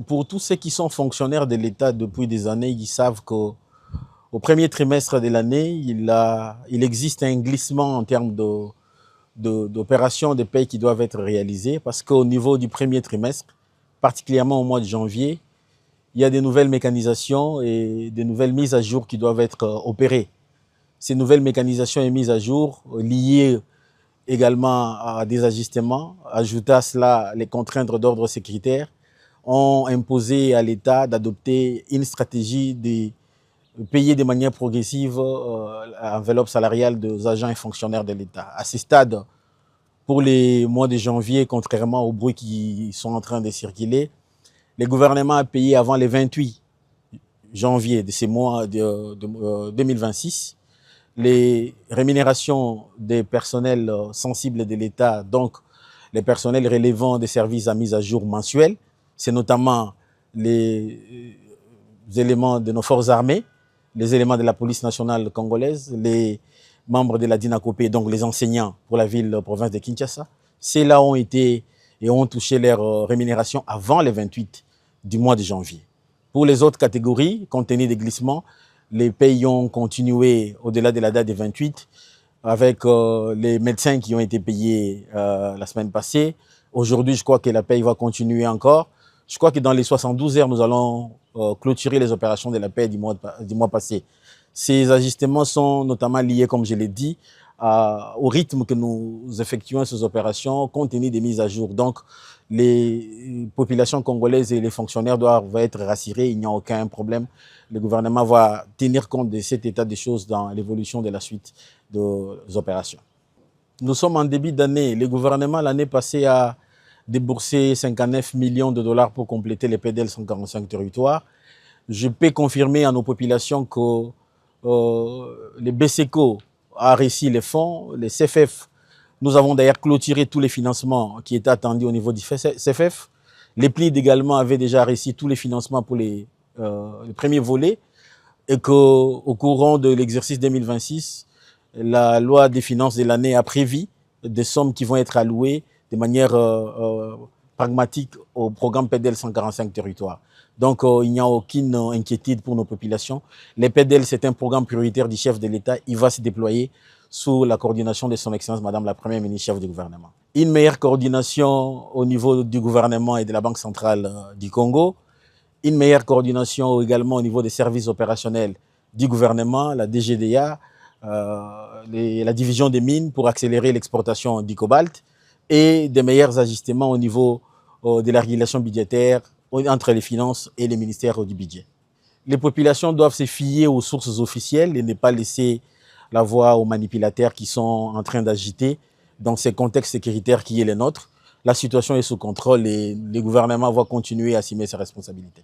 Pour tous ceux qui sont fonctionnaires de l'État depuis des années, ils savent qu'au premier trimestre de l'année, il existe un glissement en termes d'opérations de paie qui doivent être réalisées parce qu'au niveau du premier trimestre, particulièrement au mois de janvier, il y a des nouvelles mécanisations et des nouvelles mises à jour qui doivent être opérées. Ces nouvelles mécanisations et mises à jour liées également à des ajustements, ajouter à cela les contraintes d'ordre sécuritaire, ont imposé à l'État d'adopter une stratégie de payer de manière progressive l'enveloppe salariale des agents et fonctionnaires de l'État. À ce stade, pour les mois de janvier, contrairement aux bruits qui sont en train de circuler, le gouvernement a payé avant le 28 janvier de ces mois de 2026 les rémunérations des personnels sensibles de l'État, donc les personnels relevant des services à mise à jour mensuels. C'est notamment les éléments de nos forces armées, les éléments de la police nationale congolaise, les membres de la DINACOPé, donc les enseignants pour la province de Kinshasa. Ceux-là ont été et ont touché leur rémunération avant le 28 du mois de janvier. Pour les autres catégories, compte tenu des glissements, les pays ont continué au-delà de la date du 28 avec les médecins qui ont été payés la semaine passée. Aujourd'hui, je crois que la paye va continuer encore. Je crois que dans les 72 heures, nous allons clôturer les opérations de la paie du mois passé. Ces ajustements sont notamment liés, comme je l'ai dit, au rythme que nous effectuons ces opérations compte tenu des mises à jour. Donc, les populations congolaises et les fonctionnaires doivent être rassurés, il n'y a aucun problème. Le gouvernement va tenir compte de cet état des choses dans l'évolution de la suite des opérations. Nous sommes en début d'année. Le gouvernement, l'année passée, a déboursé 59 millions de dollars pour compléter les PDL 145 territoires. Je peux confirmer à nos populations que le BCECO a réussi les fonds, les CFF. Nous avons d'ailleurs clôturé tous les financements qui étaient attendus au niveau du CFF. Les PLID également avaient déjà réussi tous les financements pour les premiers volets et qu'au courant de l'exercice 2026, la loi des finances de l'année a prévu des sommes qui vont être allouées de manière pragmatique au programme PDL 145 territoires. Donc, il n'y a aucune inquiétude pour nos populations. Les PDL, c'est un programme prioritaire du chef de l'État. Il va se déployer sous la coordination de son Excellence, Madame la Première ministre, chef du gouvernement. Une meilleure coordination au niveau du gouvernement et de la Banque centrale du Congo. Une meilleure coordination également au niveau des services opérationnels du gouvernement, la DGDA, la division des mines pour accélérer l'exportation du cobalt et des meilleurs ajustements au niveau de la régulation budgétaire entre les finances et les ministères du budget. Les populations doivent se fier aux sources officielles et ne pas laisser la voie aux manipulateurs qui sont en train d'agiter dans ces contextes sécuritaires qui est le nôtre. La situation est sous contrôle et le gouvernement va continuer à assumer ses responsabilités.